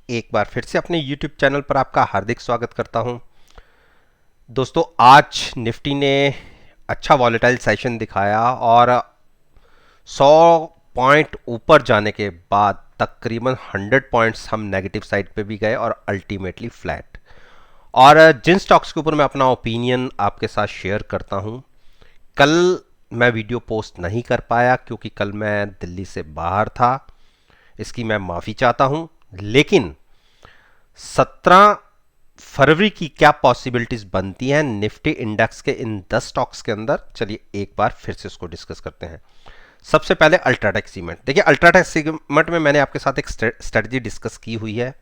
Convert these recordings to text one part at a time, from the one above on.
एक बार फिर से अपने YouTube चैनल पर आपका हार्दिक स्वागत करता हूं। दोस्तों, आज निफ्टी ने अच्छा वॉलेटाइल सेशन दिखाया और 100 पॉइंट ऊपर जाने के बाद तकरीबन 100 पॉइंट्स हम नेगेटिव साइड पे भी गए और अल्टीमेटली फ्लैट। और जिन स्टॉक्स के ऊपर मैं अपना ओपिनियन आपके साथ शेयर करता हूं, कल मैं वीडियो पोस्ट नहीं कर पाया क्योंकि कल मैं दिल्ली से बाहर था। इसकी मैं माफ़ी चाहता हूं, लेकिन 17 फरवरी की क्या पॉसिबिलिटीज बनती हैं निफ्टी इंडेक्स के इन 10 स्टॉक्स के अंदर, चलिए एक बार फिर से इसको डिस्कस करते हैं। सबसे पहले अल्ट्राटेक सीमेंट। देखिए, अल्ट्राटेक सीमेंट में मैंने आपके साथ एक स्ट्रेटजी डिस्कस की हुई है।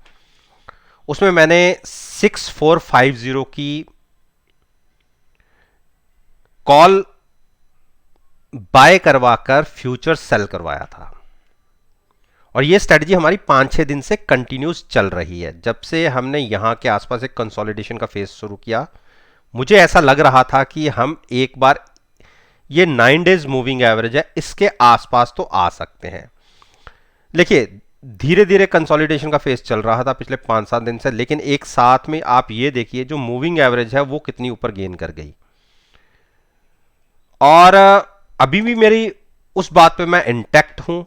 उसमें मैंने 6450 की कॉल बाय करवाकर फ्यूचर सेल करवाया था और ये स्ट्रेटजी हमारी 5-6 दिन से कंटिन्यूस चल रही है। जब से हमने यहां के आसपास एक कंसोलिडेशन का फेज शुरू किया, मुझे ऐसा लग रहा था कि हम एक बार ये 9 डेज मूविंग एवरेज है, इसके आसपास तो आ सकते हैं। देखिए, धीरे धीरे कंसोलिडेशन का फेज चल रहा था पिछले 5-7 दिन से, लेकिन एक साथ में आप ये देखिए जो मूविंग एवरेज है वो कितनी ऊपर गेन कर गई। और अभी भी मेरी उस बात पे मैं इंटैक्ट हूं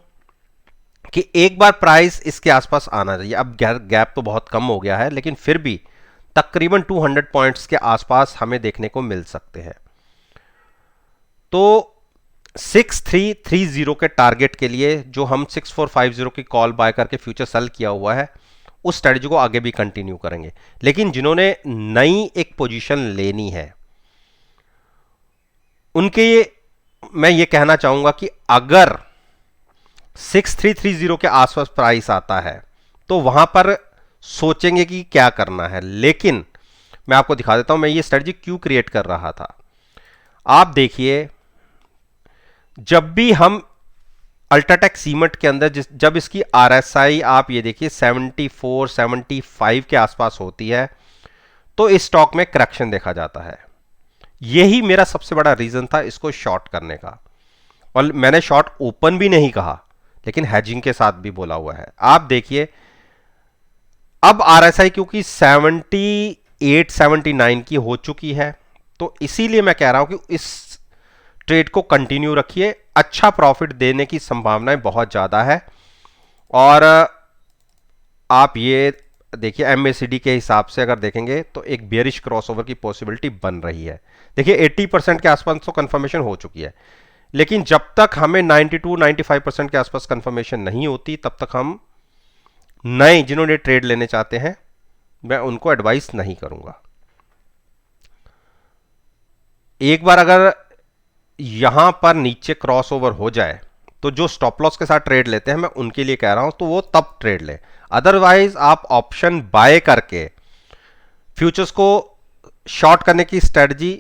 कि एक बार प्राइस इसके आसपास आना चाहिए। अब गैप तो बहुत कम हो गया है, लेकिन फिर भी तकरीबन 200 पॉइंट्स के आसपास हमें देखने को मिल सकते हैं। तो 6330 के टारगेट के लिए जो हम 6450 की कॉल बाय करके फ्यूचर सेल किया हुआ है, उस स्ट्रेटजी को आगे भी कंटिन्यू करेंगे। लेकिन जिन्होंने नई एक पोजीशन लेनी है, उनके मैं ये कहना चाहूंगा कि अगर 6330 के आसपास प्राइस आता है तो वहां पर सोचेंगे कि क्या करना है। लेकिन मैं आपको दिखा देता हूं मैं ये स्ट्रेटजी क्यों क्रिएट कर रहा था। आप देखिए, जब भी हम अल्ट्राटेक सीमेंट के अंदर जब इसकी आरएसआई आप ये देखिए 74 75 के आसपास होती है, तो इस स्टॉक में करेक्शन देखा जाता है। यही मेरा सबसे बड़ा रीजन था इसको शॉर्ट करने का। और मैंने शॉर्ट ओपन भी नहीं कहा, लेकिन हैजिंग के साथ भी बोला हुआ है। आप देखिए, अब आरएसआई क्योंकि 78 79 की हो चुकी है, तो इसीलिए मैं कह रहा हूं कि इस ट्रेड को कंटिन्यू रखिए। अच्छा प्रॉफिट देने की संभावनाएं बहुत ज्यादा है। और आप ये देखिए, एमएसीडी के हिसाब से अगर देखेंगे तो एक बेयरिश क्रॉसओवर की पॉसिबिलिटी बन रही है। देखिए, 80% के आसपास तो कंफर्मेशन हो चुकी है, लेकिन जब तक हमें 92-95% के आसपास कंफर्मेशन नहीं होती, तब तक हम नए जिन्होंने ट्रेड लेने चाहते हैं, मैं उनको एडवाइस नहीं करूंगा। एक बार अगर यहां पर नीचे क्रॉसओवर हो जाए, तो जो स्टॉप लॉस के साथ ट्रेड लेते हैं, मैं उनके लिए कह रहा हूं, तो वो तब ट्रेड ले। अदरवाइज आप ऑप्शन बाय करके फ्यूचर्स को शॉर्ट करने की स्ट्रेटजी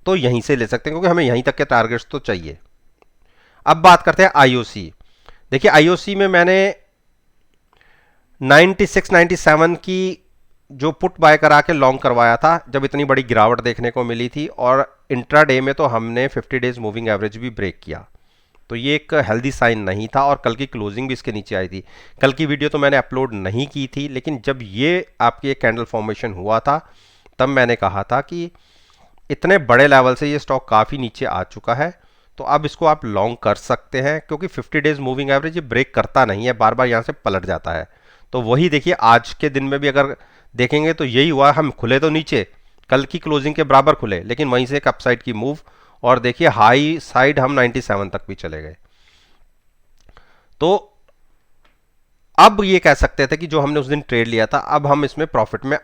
तो यहीं से ले सकते हैं, क्योंकि हमें यहीं तक के टारगेट्स तो चाहिए। अब बात करते हैं आईओसी। देखिए, आईओसी में मैंने 96-97 की जो पुट बाय करा के लॉन्ग करवाया था, जब इतनी बड़ी गिरावट देखने को मिली थी, और इंट्राडे में तो हमने 50 डेज मूविंग एवरेज भी ब्रेक किया, तो ये एक हेल्दी साइन नहीं था। और कल की क्लोजिंग भी इसके नीचे आई थी। कल की वीडियो तो मैंने अपलोड नहीं की थी, लेकिन जब ये आपकी एक कैंडल फॉर्मेशन हुआ था, तब मैंने कहा था कि इतने बड़े लेवल से ये स्टॉक काफ़ी नीचे आ चुका है, तो अब इसको आप लॉन्ग कर सकते हैं, क्योंकि 50 डेज मूविंग एवरेज ये ब्रेक करता नहीं है, बार बार यहाँ से पलट जाता है। तो वही देखिए, आज के दिन में भी अगर देखेंगे तो यही हुआ। हम खुले तो नीचे, कल की क्लोजिंग के बराबर खुले, लेकिन वहीं से एक अपसाइड की मूव, और देखिए हाई साइड हम 97 तक भी चले गए। तो अब ये कह सकते थे कि जो हमने उस दिन ट्रेड लिया था, अब हम इसमें प्रॉफिट में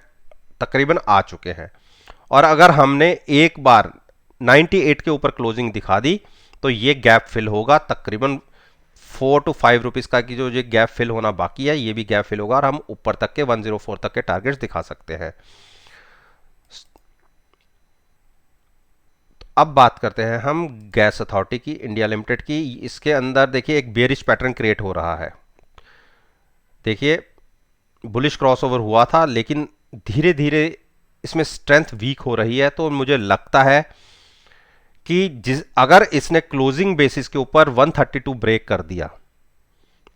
तकरीबन आ चुके हैं। और अगर हमने एक बार 98 के ऊपर क्लोजिंग दिखा दी, तो ये गैप फिल होगा। तकरीबन 4 to 5 रुपीज का की जो ये गैप फिल होना बाकी है, ये भी गैप फिल होगा और हम ऊपर तक के 104 तक के टारगेट्स दिखा सकते हैं। अब बात करते हैं हम गैस अथॉरिटी की, इंडिया लिमिटेड की। इसके अंदर देखिए एक बेयरिश पैटर्न क्रिएट हो रहा है। देखिए, बुलिश क्रॉसओवर हुआ था, लेकिन धीरे धीरे इसमें स्ट्रेंथ वीक हो रही है। तो मुझे लगता है कि अगर इसने क्लोजिंग बेसिस के ऊपर 132 ब्रेक कर दिया,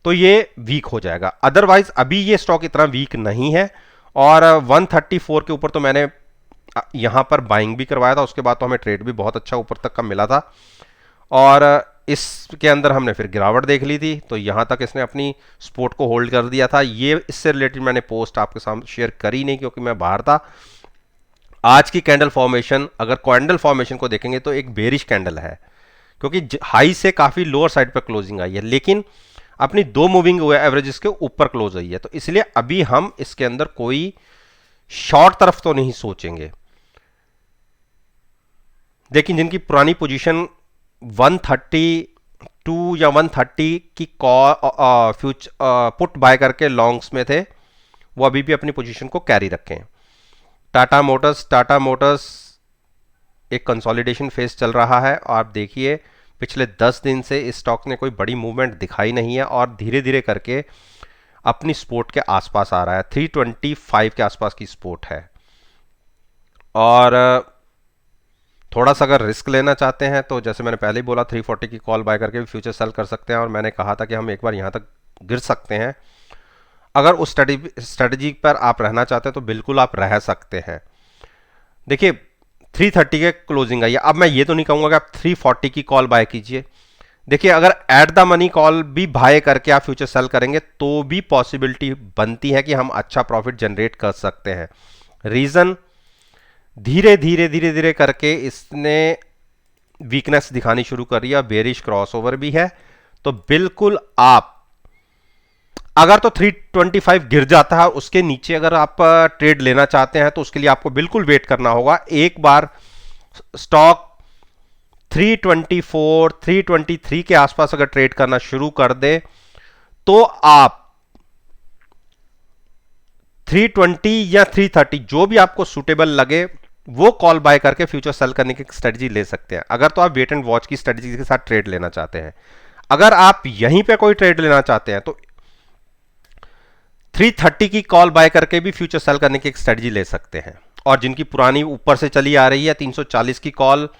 तो ये वीक हो जाएगा। अदरवाइज अभी ये स्टॉक इतना वीक नहीं है, और 134 के ऊपर तो मैंने यहां पर बाइंग भी करवाया था, उसके बाद तो हमें ट्रेड भी बहुत अच्छा ऊपर तक का मिला था, और इसके अंदर हमने फिर गिरावट देख ली थी, तो यहां तक इसने अपनी सपोर्ट को होल्ड कर दिया था। ये इससे रिलेटेड मैंने पोस्ट आपके सामने शेयर करी नहीं क्योंकि मैं बाहर था। आज की कैंडल फॉर्मेशन, अगर कैंडल फॉर्मेशन को देखेंगे तो एक बेरिश कैंडल है, क्योंकि हाई से काफी लोअर साइड पर क्लोजिंग आई है, लेकिन अपनी 2 मूविंग एवरेजेस के ऊपर क्लोज आई है। तो इसलिए अभी हम इसके अंदर कोई शॉर्ट तरफ तो नहीं सोचेंगे। लेकिन जिनकी पुरानी पोजीशन 132 या 130 की कॉल पुट बाय करके लॉन्ग्स में थे, वो अभी भी अपनी पोजीशन को कैरी रखें। टाटा मोटर्स एक कंसोलिडेशन फेज चल रहा है, और आप देखिए पिछले 10 दिन से इस स्टॉक ने कोई बड़ी मूवमेंट दिखाई नहीं है, और धीरे धीरे करके अपनी सपोर्ट के आसपास आ रहा है। 325 के आसपास की सपोर्ट है, और थोड़ा सा अगर रिस्क लेना चाहते हैं तो जैसे मैंने पहले ही बोला 340 की कॉल बाय करके भी फ्यूचर सेल कर सकते हैं, और मैंने कहा था कि हम एक बार यहाँ तक गिर सकते हैं। अगर उस स्ट्रेटजी पर आप रहना चाहते हैं तो बिल्कुल आप रह सकते हैं। देखिए 330 के क्लोजिंग आई है, अब मैं ये तो नहीं कहूँगा कि आप 340 की कॉल बाय कीजिए। देखिए अगर एट द मनी कॉल भी बाय करके आप फ्यूचर सेल करेंगे तो भी पॉसिबिलिटी बनती है कि हम अच्छा प्रॉफिट जनरेट कर सकते हैं। रीज़न, धीरे धीरे करके इसने वीकनेस दिखानी शुरू कर रही है, बेरिश क्रॉसओवर भी है, तो बिल्कुल आप अगर तो 325 गिर जाता है, उसके नीचे अगर आप ट्रेड लेना चाहते हैं तो उसके लिए आपको बिल्कुल वेट करना होगा। एक बार स्टॉक 324 323 के आसपास अगर ट्रेड करना शुरू कर दे तो आप 320 या 330 जो भी आपको सूटेबल लगे वो कॉल बाय करके फ्यूचर सेल करने की स्ट्रेटजी ले सकते हैं, अगर तो आप वेट एंड वॉच की स्ट्रेटजी के साथ ट्रेड लेना चाहते हैं। अगर आप यहीं पे कोई ट्रेड लेना चाहते हैं तो 330 की कॉल बाय करके भी फ्यूचर सेल करने की एक स्ट्रेटजी ले सकते हैं, और जिनकी पुरानी ऊपर से चली आ रही है 340 की कॉल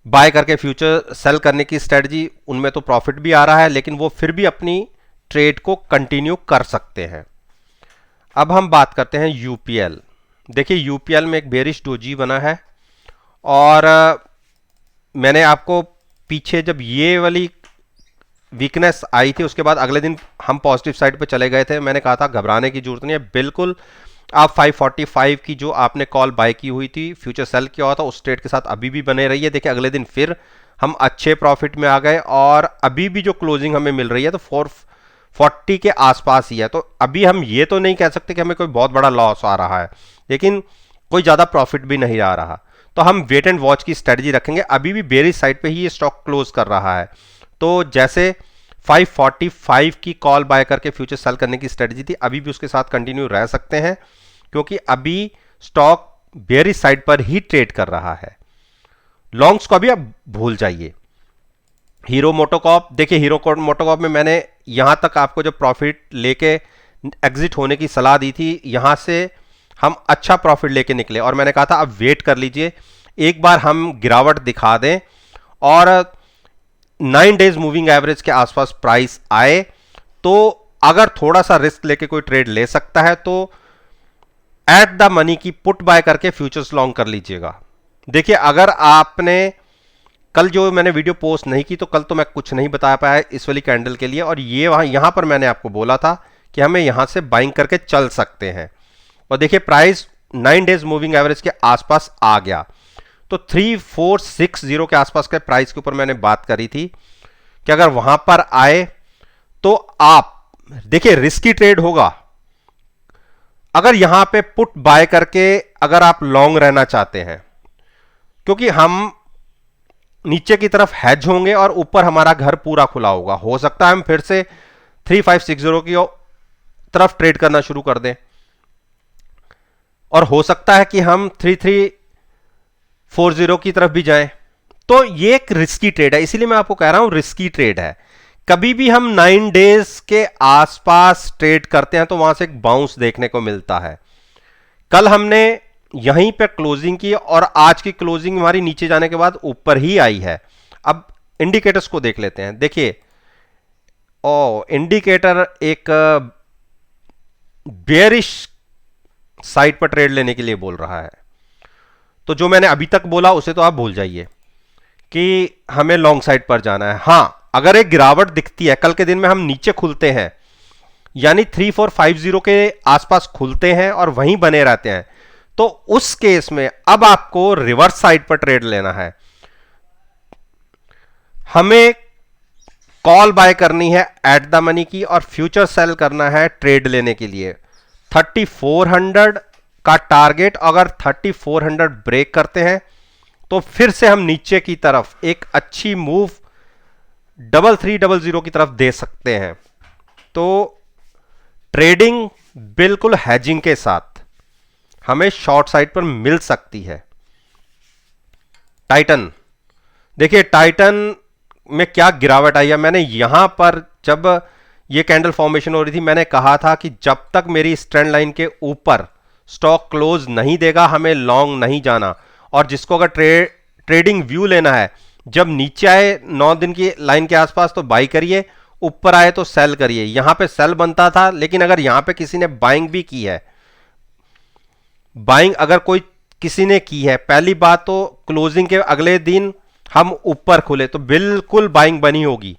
बाय करके फ्यूचर सेल करने की स्ट्रेटजी, उनमें तो प्रॉफिट भी आ रहा है, लेकिन वो फिर भी अपनी ट्रेड को कंटिन्यू कर सकते हैं। अब हम बात करते हैं यूपीएल। देखिए यूपीएल में एक बेरिश डोजी बना है, और मैंने आपको पीछे जब ये वाली वीकनेस आई थी उसके बाद अगले दिन हम पॉजिटिव साइड पे चले गए थे। मैंने कहा था घबराने की जरूरत नहीं है, बिल्कुल आप 545 की जो आपने कॉल बाय की हुई थी, फ्यूचर सेल किया हुआ था, उस ट्रेड के साथ अभी भी बने रही है। देखिए अगले दिन फिर हम अच्छे प्रॉफिट में आ गए, और अभी भी जो क्लोजिंग हमें मिल रही है तो 440 के आसपास ही है। तो अभी हम ये तो नहीं कह सकते कि हमें कोई बहुत बड़ा लॉस आ रहा है, लेकिन कोई ज़्यादा प्रॉफिट भी नहीं आ रहा, तो हम वेट एंड वॉच की स्ट्रेटजी रखेंगे। अभी भी बेरिश साइड पे ही ये स्टॉक क्लोज कर रहा है, तो जैसे 545 की कॉल बाय करके फ्यूचर सेल करने की स्ट्रेटजी थी, अभी भी उसके साथ कंटिन्यू रह सकते हैं, क्योंकि अभी स्टॉक बेरिश साइड पर ही ट्रेड कर रहा है। लॉन्ग्स को अभी आप भूल जाइए। हीरो मोटोकॉर्प, देखिए हीरो मोटोकॉर्प में मैंने यहां तक आपको जब प्रॉफिट लेके एग्जिट होने की सलाह दी थी, यहां से हम अच्छा प्रॉफिट लेके निकले, और मैंने कहा था अब वेट कर लीजिए, एक बार हम गिरावट दिखा दें और 9 डेज मूविंग एवरेज के आसपास प्राइस आए तो अगर थोड़ा सा रिस्क लेके कोई ट्रेड ले सकता है तो एट द मनी की पुट बाय करके फ्यूचर्स लॉन्ग कर लीजिएगा। देखिए अगर आपने कल जो मैंने वीडियो पोस्ट नहीं की तो कल तो मैं कुछ नहीं बता पाया इस वाली कैंडल के लिए, और ये यहां पर मैंने आपको बोला था कि हमें यहां से बाइंग करके चल सकते हैं, और देखिए प्राइस 9 डेज मूविंग एवरेज के आसपास आ गया। तो 3460 के आसपास के प्राइस के ऊपर मैंने बात करी थी कि अगर वहां पर आए तो आप देखिए रिस्की ट्रेड होगा। अगर यहां पे पुट बाय करके अगर आप लॉन्ग रहना चाहते हैं, क्योंकि हम नीचे की तरफ हेज होंगे और ऊपर हमारा घर पूरा खुला होगा, हो सकता है हम फिर से 3560 की तरफ ट्रेड करना शुरू कर दें, और हो सकता है कि हम 3340 की तरफ भी जाएं। तो ये एक रिस्की ट्रेड है, इसीलिए मैं आपको कह रहा हूं रिस्की ट्रेड है। कभी भी हम 9 डेज के आसपास ट्रेड करते हैं तो वहां से एक बाउंस देखने को मिलता है। कल हमने यहीं पे क्लोजिंग की और आज की क्लोजिंग हमारी नीचे जाने के बाद ऊपर ही आई है। अब इंडिकेटर्स को देख लेते हैं। देखिए ओ इंडिकेटर एक बेयरिश साइड पर ट्रेड लेने के लिए बोल रहा है। तो जो मैंने अभी तक बोला उसे तो आप भूल जाइए कि हमें लॉन्ग साइड पर जाना है। हां, अगर एक गिरावट दिखती है, कल के दिन में हम नीचे खुलते हैं, यानी 3450 के आसपास खुलते हैं और वहीं बने रहते हैं, तो उस केस में अब आपको रिवर्स साइड पर ट्रेड लेना है। हमें कॉल बाय करनी है एट द मनी की और फ्यूचर सेल करना है ट्रेड लेने के लिए। 3400 का टारगेट, अगर 3400 ब्रेक करते हैं तो फिर से हम नीचे की तरफ एक अच्छी मूव 3300 की तरफ दे सकते हैं। तो ट्रेडिंग बिल्कुल हैजिंग के साथ हमें शॉर्ट साइड पर मिल सकती है। टाइटन देखिए, टाइटन में क्या गिरावट आई है। मैंने यहां पर जब ये कैंडल फॉर्मेशन हो रही थी, मैंने कहा था कि जब तक मेरी इस ट्रेंड लाइन के ऊपर स्टॉक क्लोज नहीं देगा हमें लॉन्ग नहीं जाना। और जिसको अगर ट्रेडिंग व्यू लेना है, जब नीचे आए 9 दिन की लाइन के आसपास तो बाई करिए, ऊपर आए तो सेल करिए। यहां पे सेल बनता था, लेकिन अगर यहां पे किसी ने बाइंग भी की है, बाइंग अगर कोई किसी ने की है, पहली बात तो क्लोजिंग के अगले दिन हम ऊपर खुले तो बिल्कुल बाइंग बनी होगी।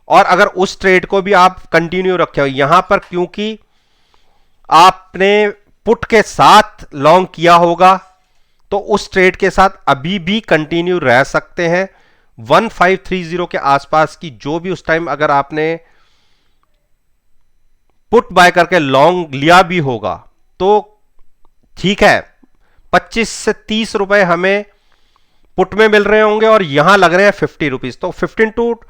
और अगर उस ट्रेड को भी आप कंटिन्यू रखे हो यहां पर, क्योंकि आपने पुट के साथ लॉन्ग किया होगा, तो उस ट्रेड के साथ अभी भी कंटिन्यू रह सकते हैं। 1530 के आसपास की जो भी उस टाइम अगर आपने पुट बाय करके लॉन्ग लिया भी होगा तो ठीक है, 25 से 30 रुपए हमें पुट में मिल रहे होंगे और यहां लग रहे हैं 50 रुपीज, तो 15 टू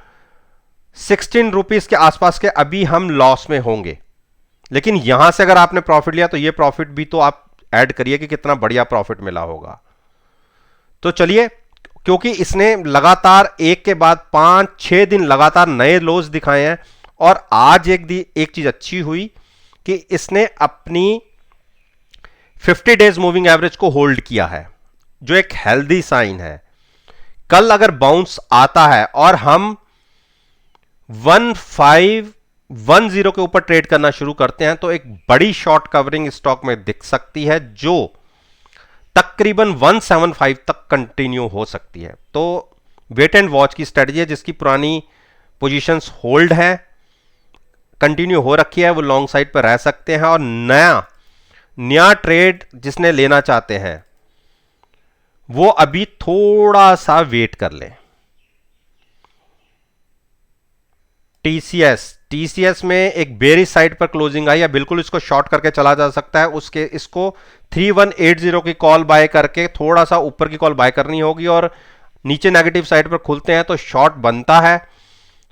16 रुपीज के आसपास के अभी हम लॉस में होंगे। लेकिन यहां से अगर आपने प्रॉफिट लिया तो ये प्रॉफिट भी तो आप ऐड करिए कि कितना बढ़िया प्रॉफिट मिला होगा। तो चलिए, क्योंकि इसने लगातार एक के बाद 5-6 दिन लगातार नए लोज दिखाए हैं और आज एक चीज अच्छी हुई कि इसने अपनी 50 डेज मूविंग एवरेज को होल्ड किया है, जो एक हेल्दी साइन है। कल अगर बाउंस आता है और हम 1510 के ऊपर ट्रेड करना शुरू करते हैं तो एक बड़ी शॉर्ट कवरिंग स्टॉक में दिख सकती है, जो तकरीबन 175 तक कंटिन्यू हो सकती है। तो वेट एंड वॉच की स्ट्रेटजी है, जिसकी पुरानी पोजीशंस होल्ड है, कंटिन्यू हो रखी है, वो लॉन्ग साइड पर रह सकते हैं। और नया ट्रेड जिसने लेना चाहते हैं वो अभी थोड़ा सा वेट कर ले। टीसीएस में एक बेरिश साइड पर क्लोजिंग आई है, बिल्कुल इसको शॉर्ट करके चला जा सकता है। इसको 3180 की कॉल बाय करके थोड़ा सा ऊपर की कॉल बाय करनी होगी और नीचे नेगेटिव साइड पर खुलते हैं तो शॉर्ट बनता है।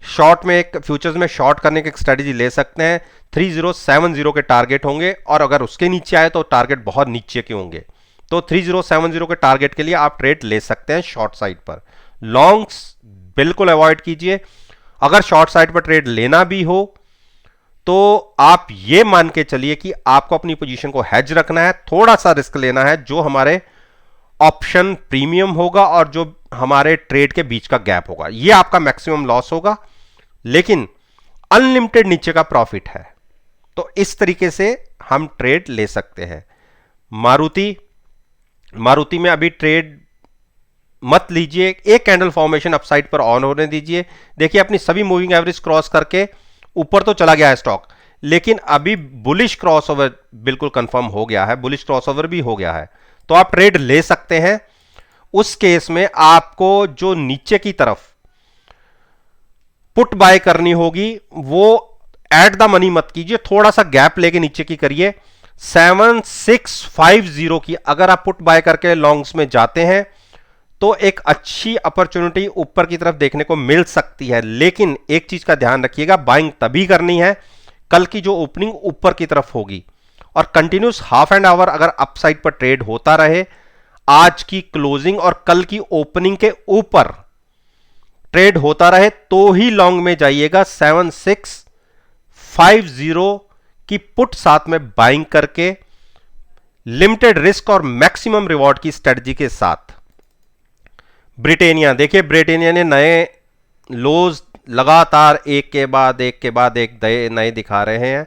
शॉर्ट में एक फ्यूचर्स में शॉर्ट करने की स्ट्रेटजी ले सकते हैं। 3070 के टारगेट होंगे और अगर उसके नीचे आए तो टारगेट बहुत नीचे के होंगे। तो 3070 के टारगेट के लिए आप ट्रेड ले सकते हैं शॉर्ट साइड पर। लॉन्ग्स बिल्कुल अवॉइड कीजिए। अगर शॉर्ट साइड पर ट्रेड लेना भी हो तो आप ये मान के चलिए कि आपको अपनी पोजीशन को हेज रखना है, थोड़ा सा रिस्क लेना है, जो हमारे ऑप्शन प्रीमियम होगा और जो हमारे ट्रेड के बीच का गैप होगा, ये आपका मैक्सिमम लॉस होगा, लेकिन अनलिमिटेड नीचे का प्रॉफिट है। तो इस तरीके से हम ट्रेड ले सकते हैं। मारुति में अभी ट्रेड मत लीजिए, एक कैंडल फॉर्मेशन अपसाइड पर ऑन होने दीजिए। देखिए, अपनी सभी मूविंग एवरेज क्रॉस करके ऊपर तो चला गया है स्टॉक, लेकिन अभी बुलिश क्रॉसओवर बिल्कुल कंफर्म हो गया है, बुलिश क्रॉसओवर भी हो गया है, तो आप ट्रेड ले सकते हैं। उस केस में आपको जो नीचे की तरफ पुट बाय करनी होगी वो एट द मनी मत कीजिए, थोड़ा सा गैप लेके नीचे की करिए। 7650 की अगर आप पुट बाय करके लॉन्ग्स में जाते हैं तो एक अच्छी अपॉर्चुनिटी ऊपर की तरफ देखने को मिल सकती है। लेकिन एक चीज का ध्यान रखिएगा, बाइंग तभी करनी है कल की जो ओपनिंग ऊपर की तरफ होगी और कंटिन्यूस हाफ एंड आवर अगर अपसाइड पर ट्रेड होता रहे, आज की क्लोजिंग और कल की ओपनिंग के ऊपर ट्रेड होता रहे तो ही लॉन्ग में जाइएगा। 7650 की पुट साथ में बाइंग करके लिमिटेड रिस्क और मैक्सिमम रिवॉर्ड की स्ट्रेटजी के साथ। ब्रिटेनिया देखिए, ब्रिटेनिया ने नए लोज लगातार एक के बाद एक नए दिखा रहे हैं।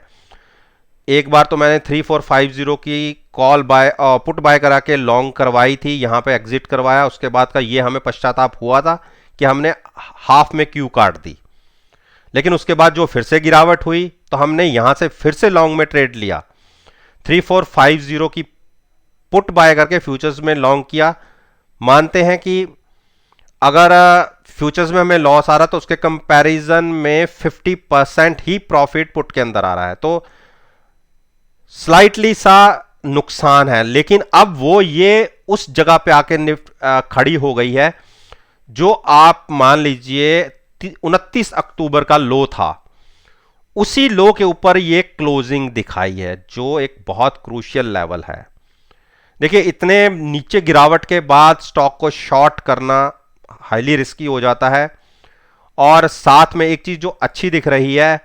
एक बार तो मैंने 3450 की कॉल बाय पुट बाय करा के लॉन्ग करवाई थी, यहां पे एग्जिट करवाया, उसके बाद का ये हमें पश्चाताप हुआ था कि हमने हाफ में क्यू काट दी। लेकिन उसके बाद जो फिर से गिरावट हुई तो हमने यहां से फिर से लॉन्ग में ट्रेड लिया, 3450 की पुट बाय करके फ्यूचर्स में लॉन्ग किया। मानते हैं कि अगर फ्यूचर्स में हमें लॉस आ रहा तो उसके कंपैरिजन में 50% ही प्रॉफिट पुट के अंदर आ रहा है, तो स्लाइटली सा नुकसान है। लेकिन अब वो ये उस जगह पे आके खड़ी हो गई है जो आप मान लीजिए 29 अक्टूबर का लो था, उसी लो के ऊपर ये क्लोजिंग दिखाई है, जो एक बहुत क्रूशियल लेवल है। देखिए, इतने नीचे गिरावट के बाद स्टॉक को शॉर्ट करना हाईली रिस्की हो जाता है। और साथ में एक चीज जो अच्छी दिख रही है,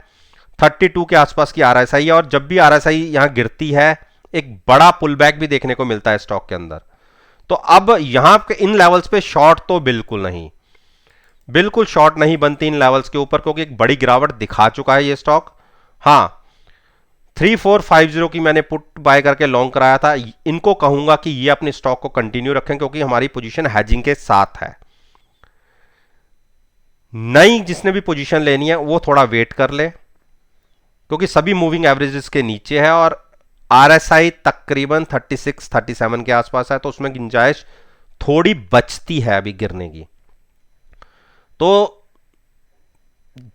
32 के आसपास की आरएसआई है, और जब भी आरएसआई यहां गिरती है एक बड़ा पुल बैक भी देखने को मिलता है स्टॉक के अंदर। तो अब यहां के इन लेवल्स पे शॉर्ट तो बिल्कुल शॉर्ट नहीं बनती इन लेवल्स के ऊपर, क्योंकि एक बड़ी गिरावट दिखा चुका है ये स्टॉक। हां, 3450 की मैंने पुट बाय करके लॉन्ग कराया था, इनको कहूंगा कि ये अपनी स्टॉक को कंटिन्यू रखें, क्योंकि हमारी पोजीशन हेजिंग के साथ है। नई जिसने भी पोजीशन लेनी है वो थोड़ा वेट कर ले, क्योंकि सभी मूविंग एवरेजेस के नीचे है और आरएसआई तकरीबन 36-37 के आसपास है, तो उसमें गुंजाइश थोड़ी बचती है अभी गिरने की। तो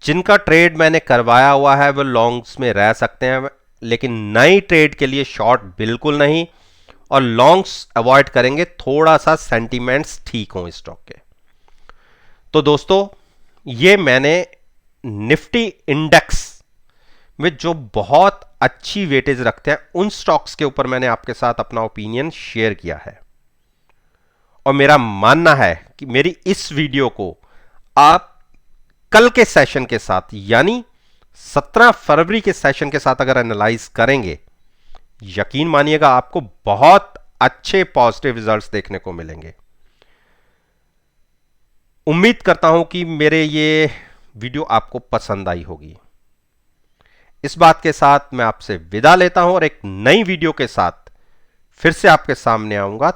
जिनका ट्रेड मैंने करवाया हुआ है वो लॉन्ग्स में रह सकते हैं, लेकिन नई ट्रेड के लिए शॉर्ट बिल्कुल नहीं, और लॉन्ग्स अवॉइड करेंगे थोड़ा सा सेंटीमेंट्स ठीक हों स्टॉक के। तो दोस्तों, ये मैंने निफ्टी इंडेक्स में जो बहुत अच्छी वेटेज रखते हैं उन स्टॉक्स के ऊपर मैंने आपके साथ अपना ओपिनियन शेयर किया है, और मेरा मानना है कि मेरी इस वीडियो को आप कल के सेशन के साथ, यानी 17 फरवरी के सेशन के साथ अगर एनालाइज करेंगे, यकीन मानिएगा आपको बहुत अच्छे पॉजिटिव रिजल्ट्स देखने को मिलेंगे। उम्मीद करता हूं कि मेरे ये वीडियो आपको पसंद आई होगी। इस बात के साथ मैं आपसे विदा लेता हूं और एक नई वीडियो के साथ फिर से आपके सामने आऊंगा।